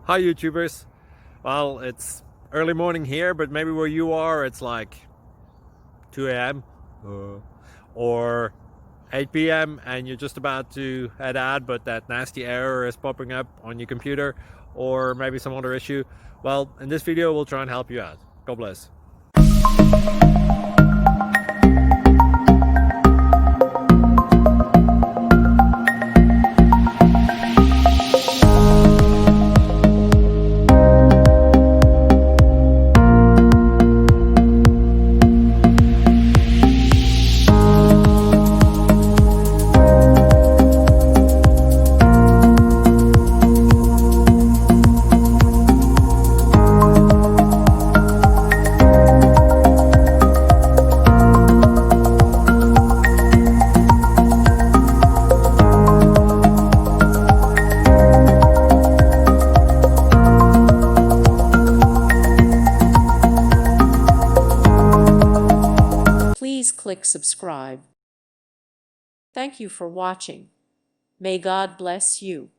Hi YouTubers. Well, it's early morning here, but maybe where you are it's like 2 a.m. Or 8 p.m. and you're just about to head out, but that nasty error is popping up on your computer, or maybe some other issue. Well, in this video we'll try and help you out. God bless. Please click subscribe. Thank you for watching. May God bless you.